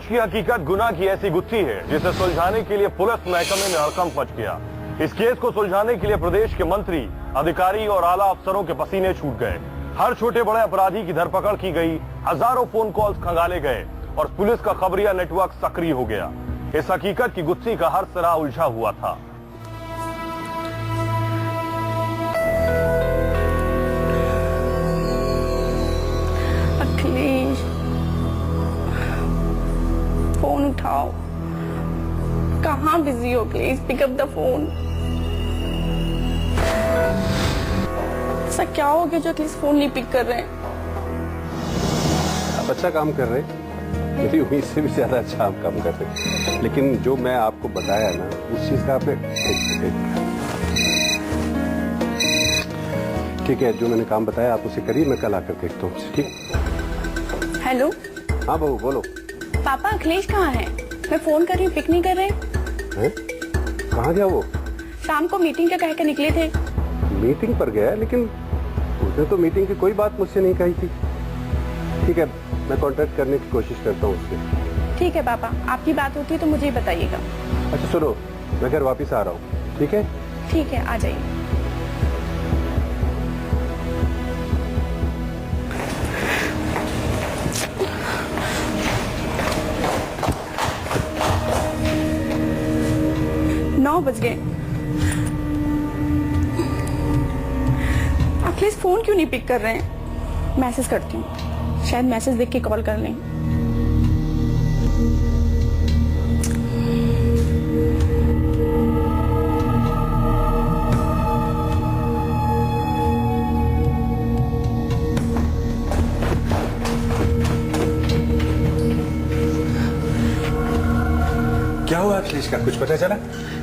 आज की हकीकत गुनाह की ऐसी गुत्थी है जिसे सुलझाने के लिए पुलिस महकमे में हड़कंप मच गया। इस केस को सुलझाने के लिए प्रदेश के मंत्री, अधिकारी और आला अफसरों के पसीने छूट गए। हर छोटे बड़े अपराधी की धरपकड़ की गई, हजारों फोन कॉल्स खंगाले गए और पुलिस का खबरिया नेटवर्क सक्रिय हो गया। इस हकीकत की गुत्थी का हर सिरा उलझा हुआ था। अखिलेश, फोन उठाओ। कहाँ बिजी हो? Please pick up the phone. ऐसा क्या हो गया जो एटलीस्ट फोन नहीं पिक कर रहे हैं? आप अच्छा काम कर रहे हैं, मेरी उम्मीद से भी ज्यादा अच्छा आप काम कर रहे हैं। लेकिन जो मैं आपको बताया ना, उस चीज का आपने ठीक है, जो मैंने काम बताया आप उसे करिए, मैं कल आकर देखता हूँ। ठीक। हेलो। हाँ बहू बोलो। पापा, अखिलेश कहाँ है? मैं फोन कर रही हूँ, पिक नहीं कर रहे हैं। कहाँ गया वो? शाम को मीटिंग का कह के निकले थे। मीटिंग पर गया, लेकिन उसने तो मीटिंग की कोई बात मुझसे नहीं कही थी। ठीक है, मैं कांटेक्ट करने की कोशिश करता हूँ उससे। ठीक है पापा, आपकी बात होती है तो मुझे ही बताइएगा। अच्छा सुनो, मैं घर वापस आ रहा हूँ। ठीक है? ठीक है, आ जाइए। नौ बज गए। अखिलेश फोन क्यों नहीं पिक कर रहे हैं? मैसेज करती हूँ, शायद मैसेज देख के कॉल कर लें। क्या हुआ अखिलेश का, कुछ पता चला?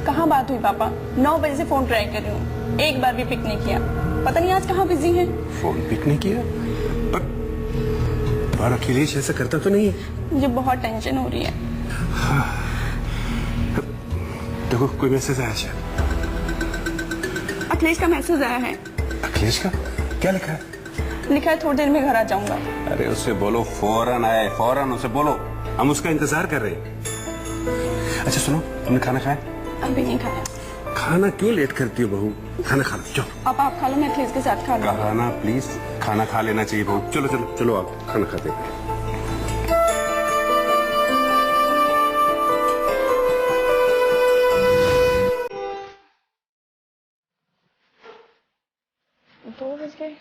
कहाँ बात हुई पापा? 9 बजे से फोन ट्राई कर रही हूँ, एक बार भी पिक नहीं किया। पता नहीं आज कहाँ बिजी है। फोन पिक नहीं किया? पर अखिलेश ऐसा करता तो नहीं है। मुझे बहुत टेंशन हो रही है। देखो कोई मैसेज आया शायद। अखिलेश का मैसेज आया है। अखिलेश का? क्या लिखा है? लिखा है थोड़ी देर में घर आ जाऊंगा। अरे उससे बोलो फौरन आए, फौरन उसे बोलो, हम उसका इंतजार कर रहे हैं। अच्छा सुनो, तुमने खाना खाया? अभी नहीं खाया। खाना क्यों लेट करती हो बहू? खाना खा लो, चलो। पापा आप खा लो, मैं अखिलेश के साथ खा लूंगा। खाना प्लीज, खाना खा लेना चाहिए बहू। चलो चलो चलो, आप खाना खाते हैं। दो बज गए।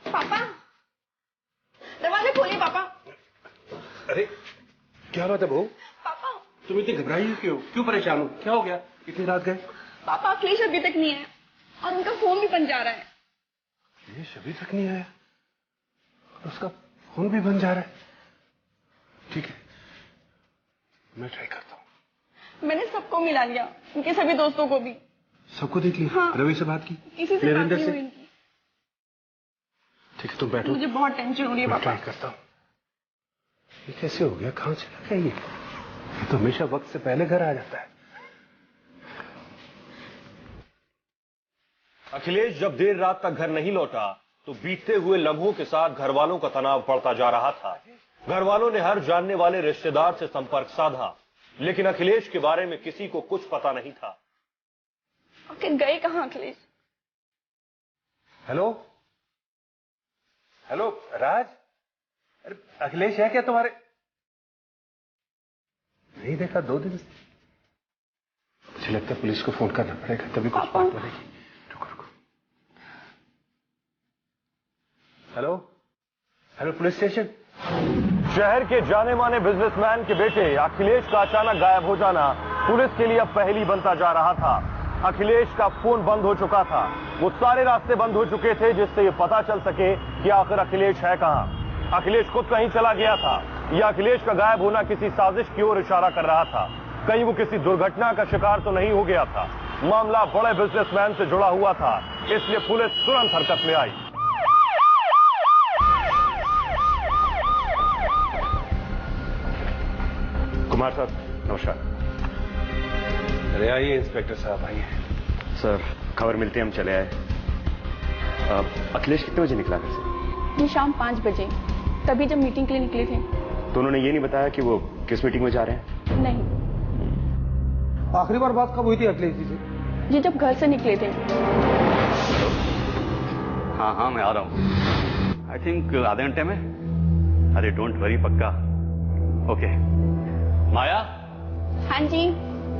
पापा, दरवाजा खोलिए पापा। अरे क्या बात है बहू? पापा, तुम इतनी घबराई हो क्यों? क्यों परेशान हो? क्या हो गया? इतनी रात गए? पापा अखिलेश अभी तक नहीं है और उनका फोन भी बंद जा रहा है। अखिलेश अभी तक नहीं आया और उसका फोन भी बंद जा रहा है। ठीक है, मैं ट्राई करता हूँ। मैंने सबको मिला लिया, उनके सभी दोस्तों को भी। सबको देख लिया? हाँ। रवि से बात की? किसी से बात नहीं हुई इनकी। ठीक है तुम बैठो, मुझे बहुत टेंशन हो रही है मैं पापा। ट्राई करता हूँ। ये कैसे हो गया? कहाँ चला गया ये तो हमेशा वक्त से पहले घर आ जाता है। अखिलेश जब देर रात तक घर नहीं लौटा तो बीतते हुए लम्हों के साथ घर वालों का तनाव बढ़ता जा रहा था। घर वालों ने हर जानने वाले रिश्तेदार से संपर्क साधा, लेकिन अखिलेश के बारे में किसी को कुछ पता नहीं था। आखिर गए कहाँ अखिलेश? हेलो हेलो राज, अरे अखिलेश है क्या तुम्हारे? नहीं देखा 2 दिन से। मुझे लगता है पुलिस को फोन करना पड़ेगा, तभी कुछ बात बनेगी। रुको रुको। Hello hello police station. शहर के जाने माने बिजनेसमैन के बेटे अखिलेश का अचानक गायब हो जाना पुलिस के लिए अब पहेली बनता जा रहा था। अखिलेश का फोन बंद हो चुका था, वो सारे रास्ते बंद हो चुके थे जिससे ये पता चल सके कि आखिर अखिलेश है कहां। अखिलेश खुद कहीं चला गया था या अखिलेश का गायब होना किसी साजिश की ओर इशारा कर रहा था? कहीं वो किसी दुर्घटना का शिकार तो नहीं हो गया था? मामला बड़े बिजनेसमैन से जुड़ा हुआ था, इसलिए पुलिस तुरंत हरकत में आई। कुमार साहब नमस्कार। अरे आइए इंस्पेक्टर साहब, आइए। सर, खबर मिलते हम चले आए। अखिलेश कितने बजे निकला घर से? जी शाम 5 बजे, तभी जब मीटिंग के लिए निकले थे। तो उन्होंने ये नहीं बताया कि वो किस मीटिंग में जा रहे हैं? नहीं। आखिरी बार बात कब हुई थी अखिलेश जी से? जी जब घर से निकले थे। हाँ मैं आ रहा हूँ। आई थिंक आधे घंटे में। अरे डोंट वरी, पक्का। ओके। माया, हाँ जी।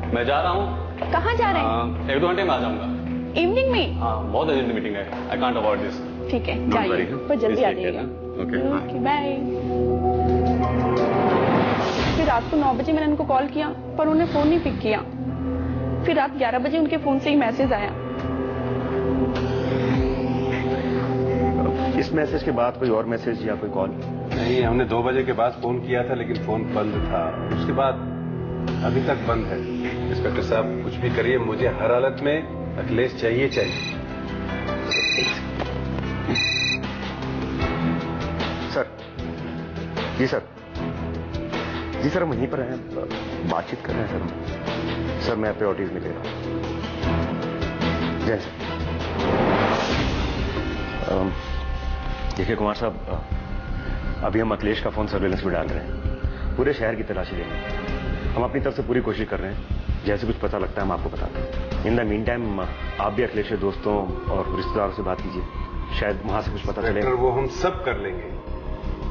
मैं जा रहा हूँ। कहाँ जा रहे हैं? 1-2 घंटे में आ जाऊंगा। इवनिंग में? हाँ, बहुत अर्जेंट मीटिंग है। I can't avoid this. ठीक है, जाइए पर जल्दी आ जाइएगा। Okay, bye. फिर रात को 9 बजे मैंने उनको कॉल किया पर उन्होंने फोन नहीं पिक किया। फिर रात 11 बजे उनके फोन से ही मैसेज आया। इस मैसेज के बाद कोई और मैसेज या कोई कॉल? नहीं, हमने 2 बजे के बाद फोन किया था लेकिन फोन बंद था। उसके बाद अभी तक बंद है। इंस्पेक्टर साहब कुछ भी करिए, मुझे हर हालत में अखिलेश चाहिए। सर, जी सर, जी सर, हम यहीं पर हैं, बातचीत कर रहे हैं सर मैं प्रायोरिटीज में ले रहा हूँ। जय सर। देखिए कुमार साहब, अभी हम अखिलेश का फोन सर्वेलेंस में डाल रहे हैं। पूरे शहर की तलाशी लेंगे। हम अपनी तरफ से पूरी कोशिश कर रहे हैं। जैसे कुछ पता लगता है हम आपको बताते हैं। इन द मीन टाइम आप भी अखिलेश के दोस्तों और रिश्तेदारों से बात कीजिए, शायद वहां से कुछ पता चले। वो हम सब कर लेंगे,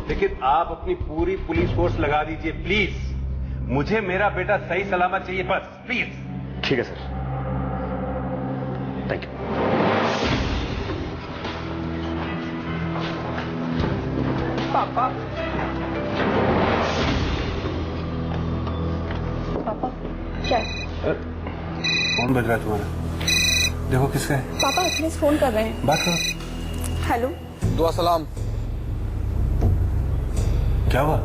लेकिन आप अपनी पूरी पुलिस फोर्स लगा दीजिए प्लीज। मुझे मेरा बेटा सही सलामत चाहिए, बस प्लीज। ठीक है सर, थैंक यू। पापा, पापा क्या है? फोन बज रहा है तुम्हारा, देखो किसका है। पापा अखिलेश फोन कर रहे हैं। बात करो। हेलो। दुआ सलाम। क्या हुआ?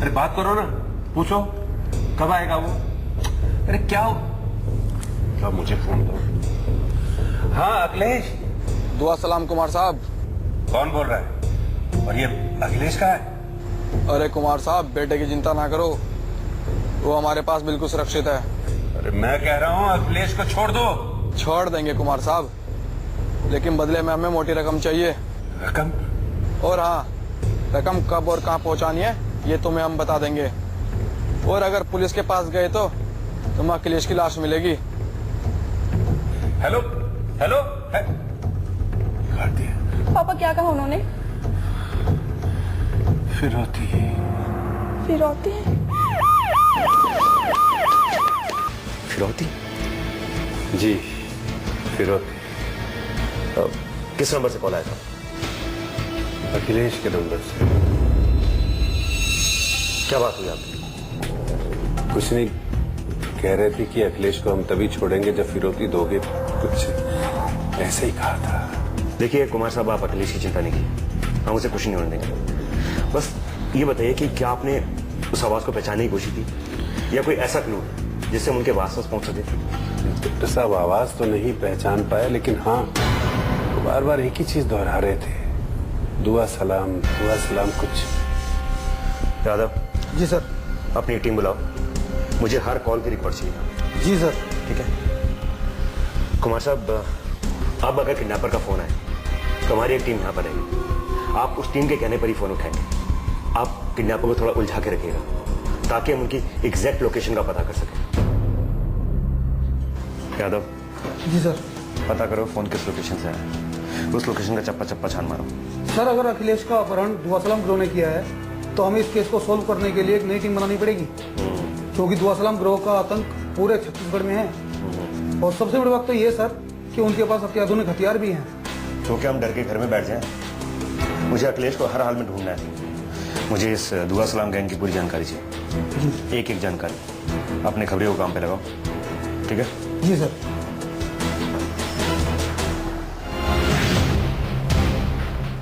अरे बात करो ना, पूछो कब आएगा वो। अरे क्या हो? क्या, मुझे फोन दो। हाँ अखिलेश। दुआ सलाम कुमार साहब। कौन बोल रहा है? और ये अखिलेश का है? अरे कुमार साहब, बेटे की चिंता ना करो, वो हमारे पास बिल्कुल सुरक्षित है। अरे मैं कह रहा हूँ अखिलेश को छोड़ दो। छोड़ देंगे कुमार साहब, लेकिन बदले में हमें मोटी रकम चाहिए। रकम? और हाँ, रकम कब और कहाँ पहुँचानी है ये तुम्हें हम बता देंगे। और अगर पुलिस के पास गए तो तुम्हें अखिलेश की लाश मिलेगी। हेलो हेलो कर दिया। पापा क्या कहा उन्होंने? फिरौती। फिरौती? फिरौती? जी फिरौती। किस नंबर से कॉल आया था? अखिलेश के नंबर से। क्या बात हुई आपकी? कुछ नहीं, कह रहे थे कि अखिलेश को हम तभी छोड़ेंगे जब फिरौती दोगे। कुछ ऐसे ही कहा था। देखिए कुमार साहब, आप अखिलेश की चिंता नहीं की, हम उसे कुछ नहीं होने देंगे। बस ये बताइए कि क्या आपने उस आवाज को पहचानने की कोशिश की, या कोई ऐसा क्लू जिससे हम उनके आसपास पहुंच सके? इंस्पेक्टर साहब आवाज तो नहीं पहचान पाए, लेकिन हाँ बार बार एक ही चीज दोहरा रहे थे, दुआ सलाम कुछ। यादव जी सर। अपनी टीम बुलाओ, मुझे हर कॉल की रिकॉर्ड चाहिए। जी सर। ठीक है कुमार साहब, अब अगर किडनैपर का फोन आए तो हमारी एक टीम यहाँ पर रहेगी। आप उस टीम के कहने पर ही फोन उठाएंगे। आप किडनैपर को थोड़ा उलझा के रखिएगा ताकि हम उनकी एग्जैक्ट लोकेशन का पता कर सकें। यादव। जी सर। पता करो फोन किस लोकेशन से आया, उस लोकेशन का चप्पा चप्पा छान मारो। सर अगर अखिलेश का अपहरण दुआ सलाम गिरोह ने किया है तो हमें इस केस को सोल्व करने के लिए एक नई टीम बनानी पड़ेगी, क्योंकि दुआ सलाम गिरोह का आतंक पूरे छत्तीसगढ़ में है। और सबसे बड़ी बात तो ये सर कि उनके पास अत्याधुनिक हथियार भी हैं। तो क्या हम डर के घर में बैठ जाएं? मुझे अखिलेश को हर हाल में ढूंढना है। मुझे इस दुआ सलाम गैंग की पूरी जानकारी चाहिए, एक एक जानकारी। अपने खबरियों को काम पे लगाओ, ठीक है? जी सर।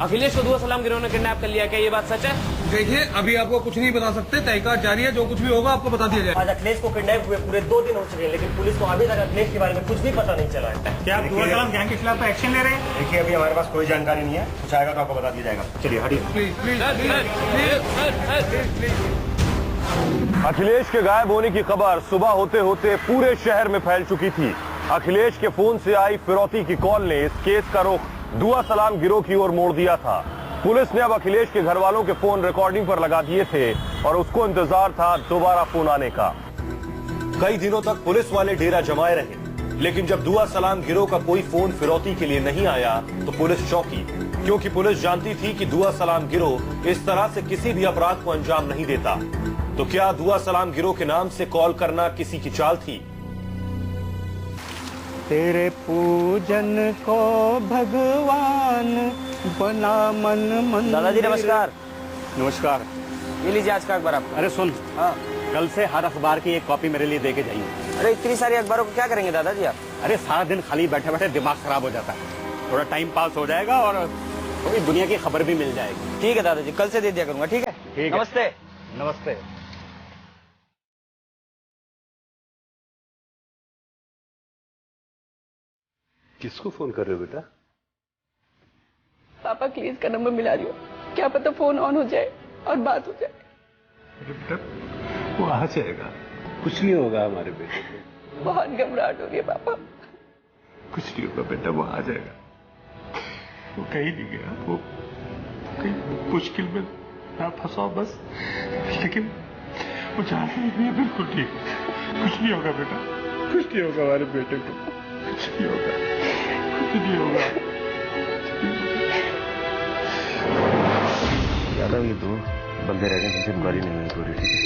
अखिलेश को दुआ सलाम गिरोह ने किडनैप कर लिया, क्या ये बात सच है? देखिए अभी आपको कुछ नहीं बता सकते, तहकीकात जारी है, जो कुछ भी होगा आपको बता दिया जाएगा। आज अखिलेश को किडनैप हुए पूरे 2 दिन हो चुके हैं, लेकिन पुलिस को अभी तक अखिलेश के बारे में कुछ भी पता नहीं चला है। क्या आप दुआ सलाम गैंग के खिलाफ एक्शन ले रहे हैं? देखिए अभी हमारे पास कोई जानकारी नहीं है, कुछ आएगा तो आपको बता दिया जाएगा। चलिए हटिए। Please please please please please. Akhilesh के गायब होने की खबर सुबह होते होते पूरे शहर में फैल चुकी थी। अखिलेश के फोन से आई फिरौती की कॉल ने इस केस का रुख दुआ सलाम गिरोह की ओर मोड़ दिया था। पुलिस ने अब अखिलेश के घर वालों के फोन रिकॉर्डिंग पर लगा दिए थे और उसको इंतजार था दोबारा फोन आने का। कई दिनों तक पुलिस वाले डेरा जमाए रहे, लेकिन जब दुआ सलाम गिरोह का कोई फोन फिरौती के लिए नहीं आया तो पुलिस चौंकी, क्योंकि पुलिस जानती थी कि दुआ सलाम गिरोह इस तरह से किसी भी अपराध को अंजाम नहीं देता। तो क्या दुआ सलाम गिरोह के नाम से कॉल करना किसी की चाल थी? तेरे पूजन को भगवान बना मन। दादाजी नमस्कार। नमस्कार। ये लीजिए आज का अखबार आप। अरे सुन, हाँ। कल से हर अखबार की एक कॉपी मेरे लिए दे के जाइए। अरे इतनी सारी अखबारों को क्या करेंगे दादाजी आप? अरे सारा दिन खाली बैठे बैठे दिमाग खराब हो जाता है, थोड़ा टाइम पास हो जाएगा और थोड़ी दुनिया की खबर भी मिल जाएगी। ठीक है दादाजी, कल से दे दिया करूंगा। ठीक है, ठीक है। नमस्ते। नमस्ते। किसको फोन कर रहे हो बेटा? पापा प्लीज का नंबर मिला रही हो, क्या पता फोन ऑन हो जाए और बात हो जाए। अरे बेटा वो आ जाएगा, कुछ नहीं होगा हमारे बेटे को। बहुत घबराहट हो रही है पापा। कुछ नहीं होगा बेटा, वो आ जाएगा। वो कहीं नहीं गया, वो कहीं मुश्किल में ना फंसा बस, लेकिन वो जाना ही नहीं है। बिल्कुल ठीक, कुछ नहीं होगा बेटा, कुछ नहीं होगा हमारे बेटे को, कुछ नहीं होगा, कुछ नहीं होगा। यादव ये दो बंदे रह गए जिनसे इंक्वायरी नहीं हुई पूरी। ठीक है,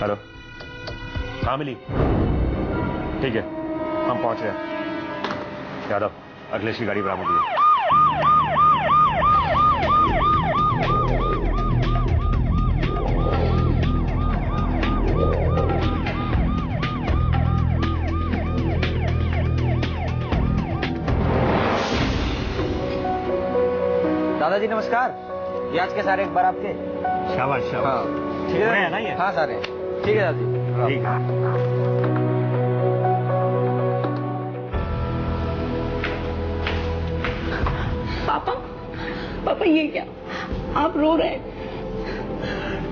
हेलो, कहाँ मिली? ठीक है, हम पहुंच रहे हैं। यादव, अखिलेश की गाड़ी बरामद हुई। दादाजी नमस्कार। ये आज के सारे अखबार आपके। शाबाश शाबाश। हाँ ठीक है ना ये? हाँ सारे ठीक है दादाजी। ठीक है। पापा, पापा ये क्या, आप रो रहे हैं?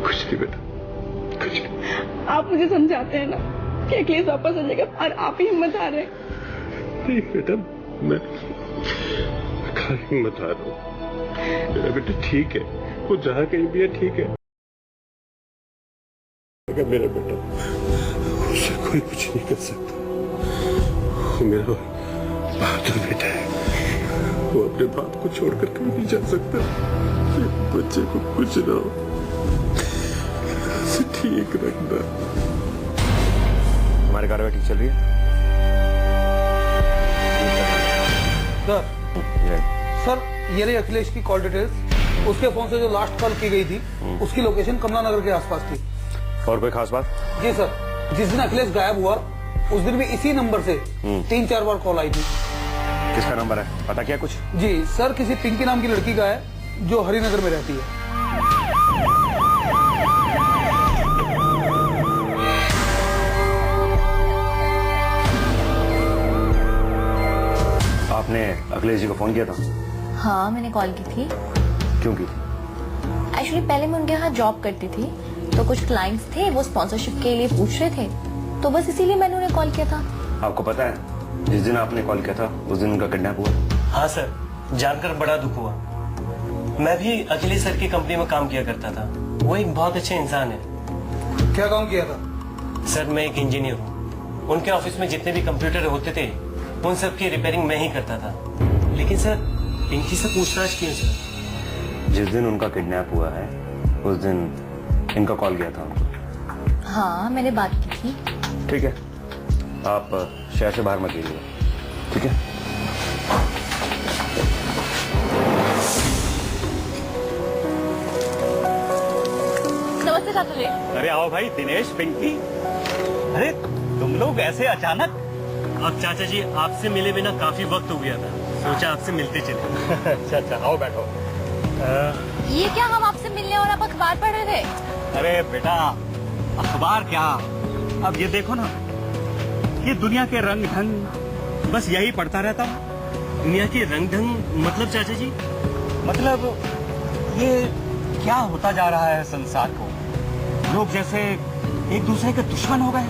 कुछ नहीं बेटा, कुछ नहीं। आप मुझे समझाते हैं ना कि अखिलेश वापस आ जाएगा और आप ही हिम्मत हार रहे हैं। नहीं बेटा, मैं कहाँ हिम्मत हार रहा हूँ। मेरा बेटा ठीक है, वो जहाँ कहीं भी है ठीक है। अगर मेरा बेटा, उससे कोई कुछ नहीं कर सकता। वो मेरा बहादुर बेटा है, वो अपने बाप को छोड़कर कहीं नहीं जा सकता। बच्चे को कुछ ना हो, उसे ठीक रखना। हमारी कार्रवाई ठीक चल रही है सर, ये रही अखिलेश की कॉल डिटेल्स। उसके फोन से जो लास्ट कॉल की गई थी उसकी लोकेशन कमला नगर के आसपास थी। और कोई खास बात? जी सर, जिस दिन अखिलेश गायब हुआ उस दिन भी इसी नंबर से 3-4 बार कॉल आई थी। किसका नंबर है, पता क्या कुछ? जी सर, किसी पिंकी नाम की लड़की का है जो हरिनगर में रहती है। आपने अखिलेश जी को फोन किया था? हाँ, मैंने कॉल की थी। क्यों की थी? एक्चुअली पहले मैं उनके यहाँ जॉब करती थी, तो कुछ क्लाइंट्स थे, वो स्पॉन्सरशिप के लिए पूछ रहे थे, तो बस इसीलिए मैंने उन्हें कॉल किया था। आपको पता है जिस दिन आपने कॉल किया था उस दिन उनका किडनैप हुआ? हाँ सर, जानकर बड़ा दुख हुआ। मैं भी अखिलेश सर की कंपनी में काम किया करता था। वो एक बहुत अच्छे इंसान है। क्या काम किया था? सर मैं एक इंजीनियर हूँ। उनके ऑफिस में जितने भी कंप्यूटर होते थे उन सब की रिपेयरिंग मैं ही करता था। लेकिन सर इनकी से पूछताछ क्यों सर? जिस दिन उनका किडनैप हुआ है उस दिन इनका कॉल गया था उनको। हाँ, मैंने बात की थी। ठीक है, आप शहर से बाहर मत जाइएगा, ठीक है? नमस्ते चाचा जी। अरे आओ भाई, दिनेश, पिंकी। अरे तुम लोग ऐसे अचानक? अब चाचा जी आपसे मिले बिना काफी वक्त हो गया था, सोचा आपसे मिलते चले। अच्छा अच्छा, आओ बैठो। ये क्या, हम आपसे मिलने और आप अखबार पढ़ रहे थे? अरे बेटा, अखबार क्या, अब ये देखो ना, ये दुनिया के रंग ढंग, बस यही पढ़ता रहता हूँ। दुनिया के रंग ढंग मतलब चाचा जी? मतलब ये क्या होता जा रहा है संसार को? लोग जैसे एक दूसरे के दुश्मन हो गए,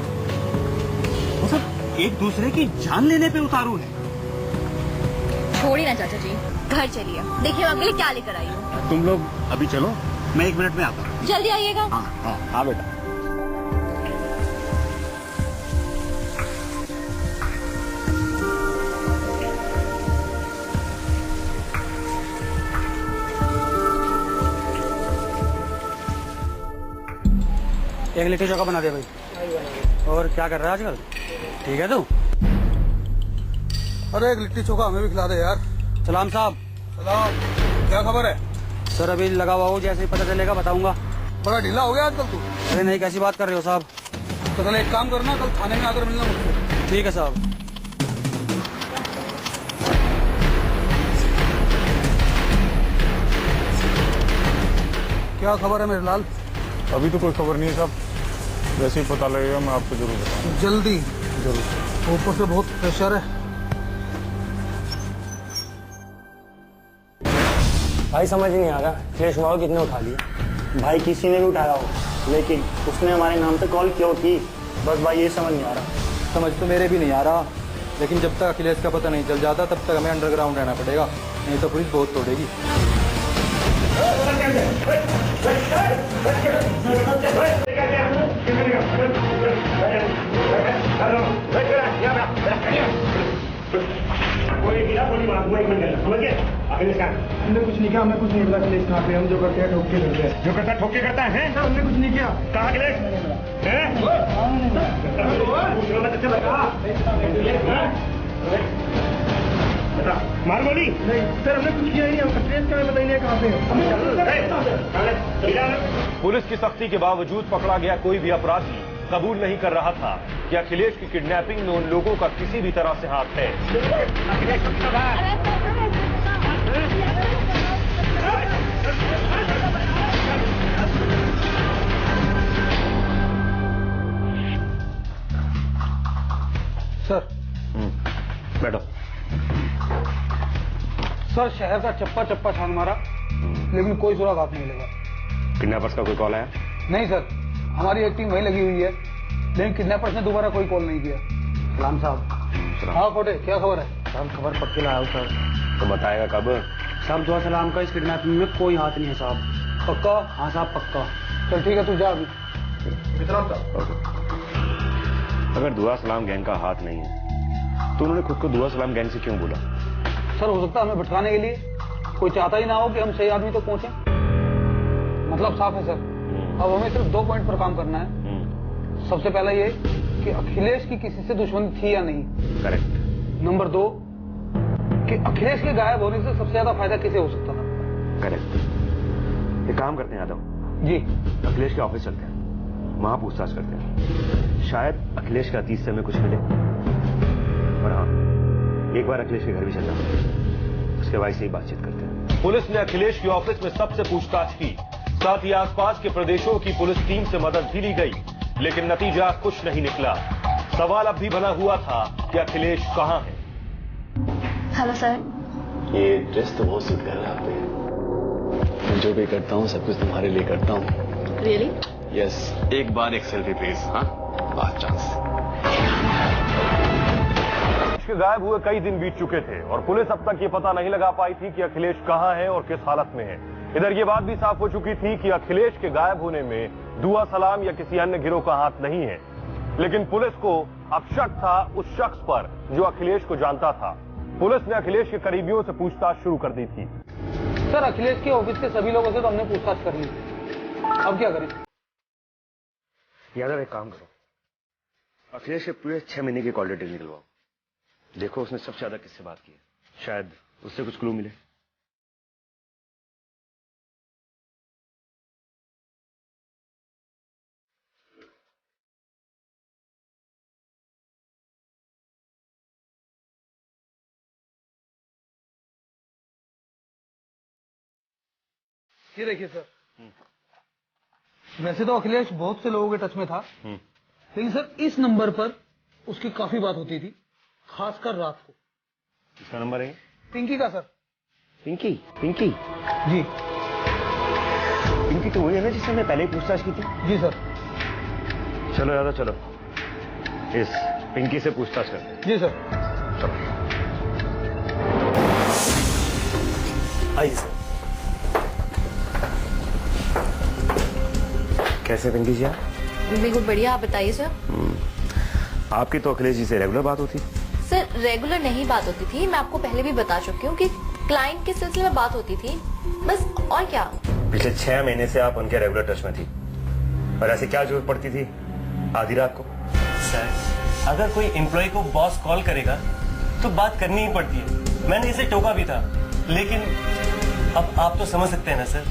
मतलब एक दूसरे की जान लेने पे उतारू है। छोड़िए ना चाचा जी, घर चलिए, देखिए आपके लिए क्या लेकर आई हूँ। तुम लोग अभी चलो, मैं 1 मिनट में आता हूँ। जल्दी आइएगा। हाँ बेटा। एक लिट्टी चोखा बना दे भाई। और क्या कर रहा है आजकल? ठीक है तू? अरे एक लिट्टी चोखा हमें भी खिला दे यार। सलाम साहब। सलाम, क्या खबर है? सर अभी लगा हुआ हूँ, जैसे ही पता चलेगा बताऊंगा। बड़ा ढीला हो गया आजकल तू। अरे नहीं, कैसी बात कर रहे हो साहब? तो चल एक काम करना, कल थाने में आकर मिलना मुझसे। ठीक है साहब। क्या खबर है मेरे लाल? अभी तो कोई खबर नहीं है साहब, जैसे ही पता लगेगा मैं आपको जरूर बताऊंगा। जल्दी जरूर। ऊपर से बहुत प्रेशर है। भाई समझ नहीं आ रहा अखिलेश कुमार को कितने उठा लिया। भाई किसी ने भी उठाया हो, लेकिन उसने हमारे नाम पे कॉल क्यों की, बस भाई ये समझ नहीं आ रहा। समझ तो मेरे भी नहीं आ रहा, लेकिन जब तक अखिलेश का पता नहीं चल जाता तब तक हमें अंडरग्राउंड रहना पड़ेगा, नहीं तो पुलिस बहुत तोड़ेगी। हमने कुछ नहीं किया, हमें कुछ नहीं पता अखिलेश कहाँ पे। हम जो करते हैं ठोक के करते हैं। जो करता ठोके करता है सर हमने कुछ नहीं किया। कहाँ अखिलेश मार गोली? नहीं सर हमने कुछ किया ही नहीं। हम अखिलेश का हमें पता ही नहीं कहाँ पे है। पुलिस की सख्ती के बावजूद पकड़ा गया कोई भी अपराधी कबूल नहीं कर रहा था कि अखिलेश की किडनैपिंग में उन लोगों का किसी भी तरह से हाथ है। सर बैठो। सर शहर का चप्पा चप्पा छान मारा, लेकिन कोई सुराग हाथ नहीं लगा। किडनैपर्स का कोई कॉल आया? नहीं सर, हमारी एक टीम वहीं लगी हुई है, लेकिन किडनैपर्स ने दोबारा कोई कॉल नहीं किया। सलाम साहब। हाँ खोटे, क्या खबर है? साहब खबर पक्की लाया हूँ सर। तो बताएगा कब? साहब दुआ सलाम का इस किडनैपिंग में कोई हाथ नहीं है साहब। पक्का? हाँ साहब पक्का। चल ठीक है, तू जा अभी। अगर दुआ सलाम गैंग का हाथ नहीं है तो उन्होंने खुद को दुआ सलाम गैंग से क्यों बोला? सर हो सकता है हमें भटकाने के लिए कोई चाहता ही ना हो कि हम सही आदमी तक पहुंचे। मतलब साफ है सर, अब हमें सिर्फ 2 पॉइंट पर काम करना है। सबसे पहला ये कि अखिलेश की किसी से दुश्मनी थी या नहीं। करेक्ट। नंबर 2 कि अखिलेश के गायब होने से सबसे ज्यादा फायदा किसे हो सकता था। करेक्ट। एक काम करते हैं यादव जी, अखिलेश के ऑफिस चलते हैं, वहां पूछताछ करते हैं, शायद अखिलेश के अतीत से हमें कुछ मिले। और हाँ, एक बार अखिलेश के घर भी चलना, उसके बाद से ही बातचीत करते हैं। पुलिस ने अखिलेश के ऑफिस में सबसे पूछताछ की, साथ ही आसपास के प्रदेशों की पुलिस टीम से मदद भी ली गई, लेकिन नतीजा कुछ नहीं निकला। सवाल अब भी बना हुआ था कि अखिलेश कहां है। Hello sir. ये ड्रेस तो बहुत सूट कर रहा है आप पे। मैं जो भी करता हूँ सब कुछ तुम्हारे लिए करता हूँ। रियली? यस। एक बार एक सेल्फी प्लीज। हाँ, लास्ट चांस। के गायब हुए कई दिन बीत चुके थे और पुलिस अब तक ये पता नहीं लगा पाई थी कि अखिलेश कहां है और किस हालत में है। इधर ये बात भी साफ हो चुकी थी कि अखिलेश के गायब होने में दुआ सलाम या किसी अन्य गिरोह का हाथ नहीं है, लेकिन पुलिस को अब शक था उस शख्स पर जो अखिलेश को जानता था। पुलिस ने अखिलेश के करीबियों से पूछताछ शुरू कर दी थी। सर अखिलेश के ऑफिस के सभी लोगों से तो हमने पूछताछ कर ली, अब क्या करें? यादव एक काम करो, अखिलेश के पूरे 6 महीने की कॉल डिटेल निकलवाओ। देखो उसने सबसे ज्यादा किससे बात की है, शायद उससे कुछ क्लू मिले। ये देखिए सर, वैसे तो अखिलेश बहुत से लोगों के टच में था, लेकिन सर इस नंबर पर उसकी काफी बात होती थी, खासकर रात को। इसका नंबर है? पिंकी का सर। पिंकी? पिंकी? जी। पिंकी तो वही है ना जिससे हमने पहले ही पूछताछ की थी? जी सर। चलो यादव चलो, इस पिंकी से पूछताछ करते हैं। जी सर। चलो आइए सर। कैसे पिंकी जी आप? बिल्कुल बढ़िया, आप बताइए सर। आपकी तो अखिलेश जी से रेगुलर बात होती? सर रेगुलर नहीं बात होती थी, मैं आपको पहले भी बता चुकी हूँ कि क्लाइंट के सिलसिले में बात होती थी बस, और क्या। पिछले 6 महीने से आप उनके रेगुलर टच में थी, और ऐसे क्या जरूरत पड़ती थी आधी रात को? सर अगर कोई एम्प्लॉय को बॉस कॉल करेगा तो बात करनी ही पड़ती है। मैंने इसे टोका भी था, लेकिन अब आप तो समझ सकते हैं ना सर।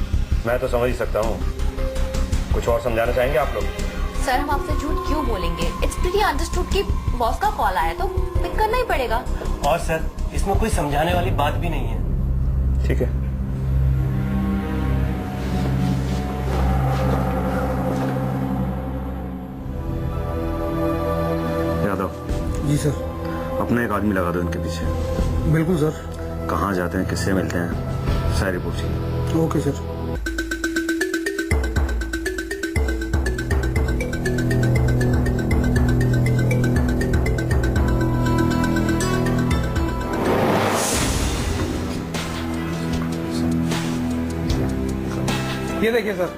मैं तो समझ ही सकता हूँ, कुछ और समझाना चाहेंगे आप लोग? सर हम आपसे झूठ क्यों बोलेंगे? इट्स प्रीटी अंडरस्टूड कि बॉस का कॉल आया तो पिक करना ही पड़ेगा। और सर इसमें कोई समझाने वाली बात भी नहीं है। ठीक है। यादव जी सर। अपना एक आदमी लगा दो इनके पीछे। बिल्कुल सर। कहाँ जाते हैं, किससे मिलते हैं, सारी रिपोर्ट चाहिए। Okay sir. ये देखिए सर,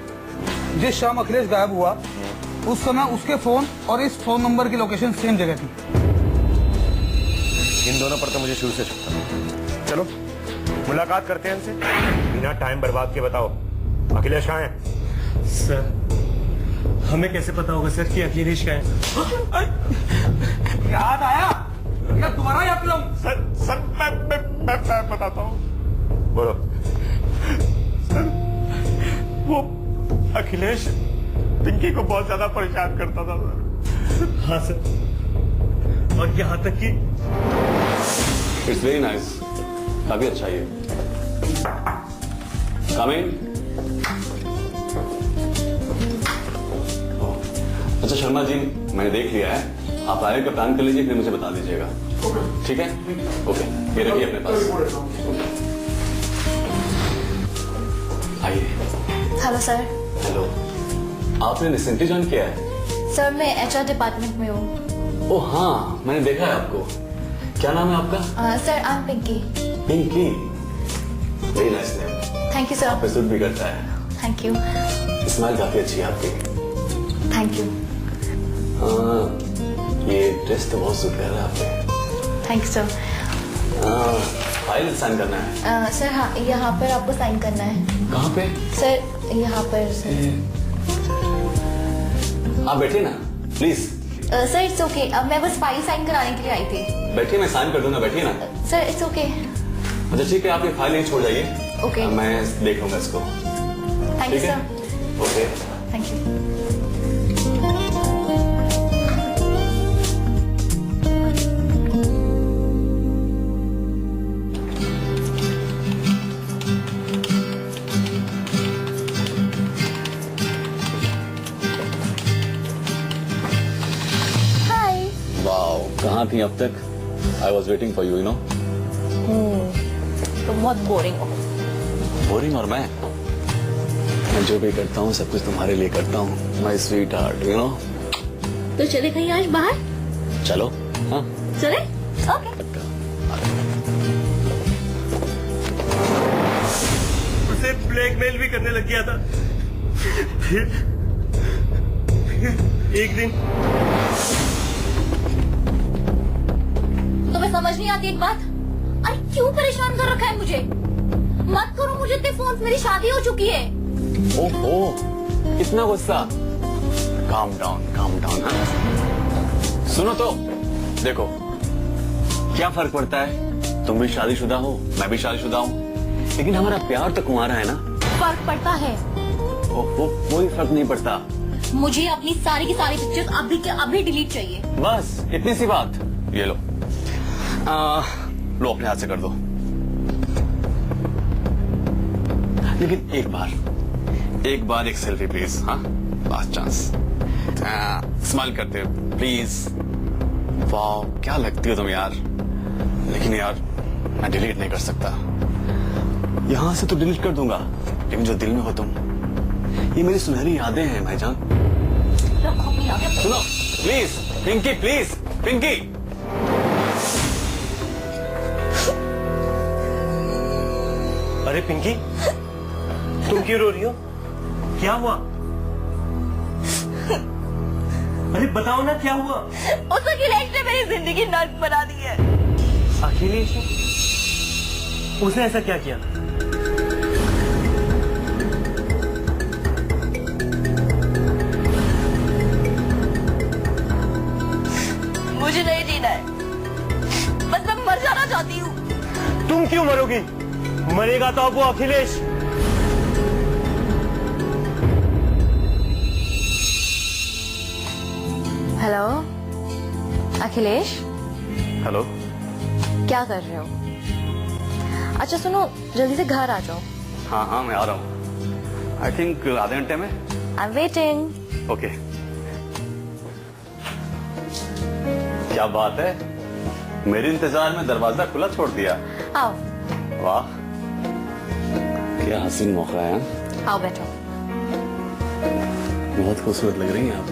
जिस शाम अखिलेश गायब हुआ उस समय उसके फोन और इस फोन नंबर की लोकेशन सेम जगह थी। इन दोनों पर तो मुझे शुरू से शक था। चलो मुलाकात करते हैं इनसे, बिना टाइम बर्बाद के बताओ अखिलेश कहाँ है? सर हमें कैसे पता होगा सर कि अखिलेश का है? याद आया या तुम्हारा याद लो? सर मैं बताता हूँ। बोलो। सर वो अखिलेश पिंकी को बहुत ज्यादा परेशान करता था सर। हाँ सर, और यहाँ तक कि इट्स वेरी नाइस, काफी अच्छा ये। कम इन। अच्छा शर्मा जी, मैंने देख लिया है, आप आगे का प्लान कर लीजिए, फिर मुझे बता दीजिएगा। ठीक है? ओके, ये रखिए अपने पास। आइए। Hello sir. हेलो, आपने रिसेंटली ज्वाइन किया है? सर मैं HR डिपार्टमेंट में हूँ। ओह हाँ, मैंने देखा है आपको। क्या नाम है आपका? Sir I am Pinky. Pinky, very nice name. Thank you sir. आप पे सूट भी करता है। Thank you. स्माइल काफी अच्छी है आपकी। Thank you. हाँ, ये ड्रेस तो बहुत सूट कर रहा है आप पे। Thank you sir. File sign करना है? सर हाँ, यहाँ पर आपको साइन करना है। कहाँ पे? सर यहाँ पर सर। आप बैठिए ना प्लीज। सर इट्स ओके, मैं बस फाइल साइन कराने के लिए आई थी। बैठिए, मैं साइन कर दूंगा, बैठिए ना। Sir it's okay. अच्छा ठीक है, आप ये फाइल नहीं छोड़ जाइए। ओके। मैं देख लूंगा इसको। थैंक यू ठीक है? सर। ओके। Thank you. कहाँ थी अब तक? I was waiting for you know. तो बहुत बोरिंग हो। बोरिंग? और मैं जो भी करता हूँ सब कुछ तुम्हारे लिए करता हूँ, my sweet heart you know. तो चले कहीं आज बाहर? चलो। हाँ चले? ओके। उसे ब्लैकमेल भी करने लग गया था। फिर एक दिन तुम्हें समझ नहीं आती एक बात? अरे क्यों परेशान कर रखा है मुझे? मत करो मुझे इतने फोन, मेरी शादी हो चुकी है। ओहो, इतना गुस्सा? Calm down, calm down. सुनो तो, देखो क्या फर्क पड़ता है, तुम भी शादीशुदा हो, मैं भी शादीशुदा हूँ, लेकिन हमारा प्यार तो कुंवारा है ना। फर्क पड़ता है। ओहो, कोई फर्क नहीं पड़ता। मुझे अपनी सारी की सारी पिक्चर्स अभी के अभी डिलीट चाहिए। बस इतनी सी बात। ये लो, लो अपने हाथ से कर दो। लेकिन एक बार एक सेल्फी प्लीज। हाँ, लास्ट चांस। स्माइल करते हो प्लीज। वाह क्या लगती हो तुम यार। लेकिन यार मैं डिलीट नहीं कर सकता। यहां से तो डिलीट कर दूंगा, लेकिन जो दिल में हो तुम ये मेरी सुनहरी यादें हैं भाईजान। सुनो प्लीज पिंकी, प्लीज पिंकी। अरे पिंकी, तुम क्यों रो रही हो? क्या हुआ? अरे बताओ ना क्या हुआ? उस अखिलेश ने मेरी जिंदगी नर्क बना दी है। अखिलेश? उसने ऐसा क्या किया? मुझे नहीं जीना है, बस मैं मर जाना चाहती हूँ। तुम क्यों मरोगी? मरेगा तो अब वो अखिलेश। Hello Akhilesh, hello. क्या कर रहे हो? अच्छा सुनो, जल्दी से घर आ जाओ। हाँ हाँ मैं आ रहा हूँ। आई थिंक आधे घंटे में। I am waiting. ओके। क्या बात है, मेरे इंतजार में दरवाजा खुला छोड़ दिया। आओ। वाह क्या हसीन मौका है। आओ बैठो। बहुत खूबसूरत लग रही हैं आप।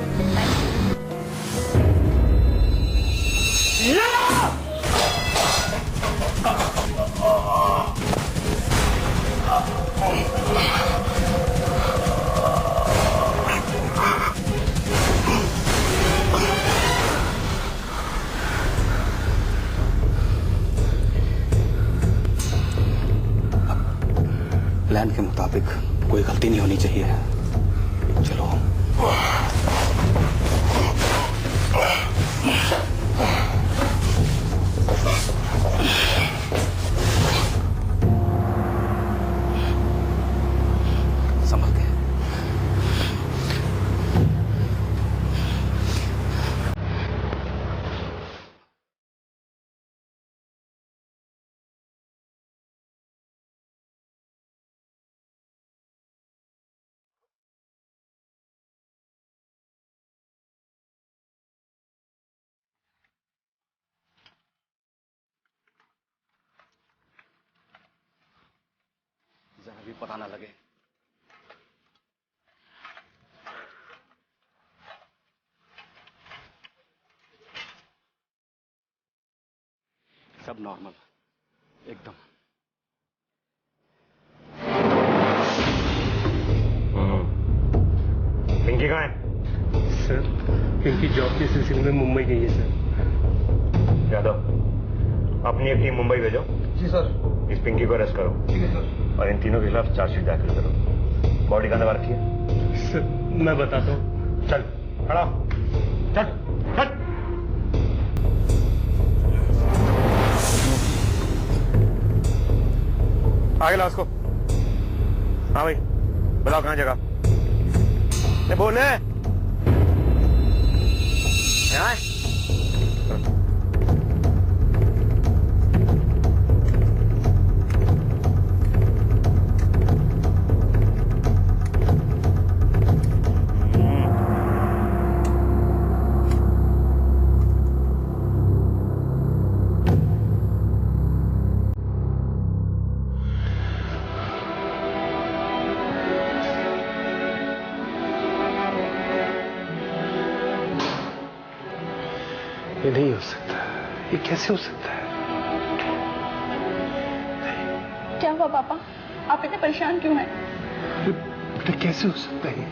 प्लान के मुताबिक कोई गलती नहीं होनी चाहिए। चलो। संभल के। जरा भी पता ना लगे। सब नॉर्मल एकदम। पिंकी कहाँ है? सर पिंकी जॉब के सिलसिले में मुंबई गई है सर। यादव, अपनी एक टीम मुंबई भेजो। जी सर। इस पिंकी को अरेस्ट करो। ठीक है सर। और इन तीनों के खिलाफ चार्जशीट दाखिल करो। बॉडी कहाँ रखी है? सर मैं बताता हूँ। चल खड़ा हो। चल चल। आगे लाओ उसको। हाँ भाई बताओ कहाँ जगह? नहीं बोले यहाँ है? ये नहीं हो सकता। ये कैसे हो सकता है? क्या हुआ पापा, आप इतने परेशान क्यों हैं? बेटा कैसे हो सकता है?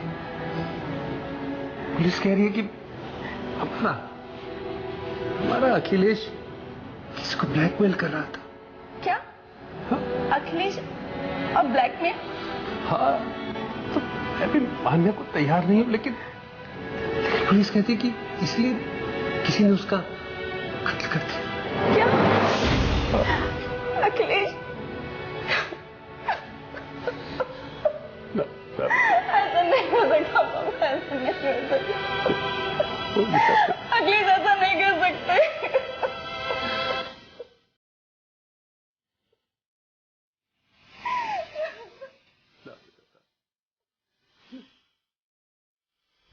पुलिस कह रही है कि हमारा अखिलेश किसको ब्लैकमेल कर रहा था। क्या? हाँ? अखिलेश और ब्लैकमेल? हाँ तो मैं भी मानने को तैयार नहीं हूं, लेकिन पुलिस कहती है कि इसलिए किसी ने उसका कत्ल कर दिया। क्या? अखिलेश ऐसा नहीं हो सकता पापा, ऐसा नहीं हो सकता। अखिलेश ऐसा नहीं कर सकते।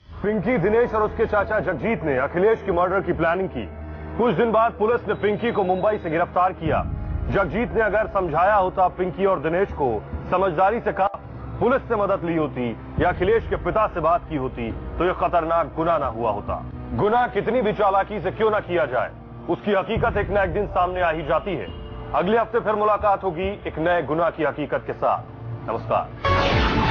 पिंकी, दिनेश और उसके चाचा जगजीत ने अखिलेश की मर्डर की प्लानिंग की। कुछ दिन बाद पुलिस ने पिंकी को मुंबई से गिरफ्तार किया। जगजीत ने अगर समझाया होता पिंकी और दिनेश को, समझदारी से कहा, पुलिस से मदद ली होती या अखिलेश के पिता से बात की होती तो यह खतरनाक गुनाह ना हुआ होता। गुनाह कितनी भी चालाकी से क्यों ना किया जाए, उसकी हकीकत एक न एक दिन सामने आ ही जाती है। अगले हफ्ते फिर मुलाकात होगी एक नए गुनाह की हकीकत के साथ। नमस्कार।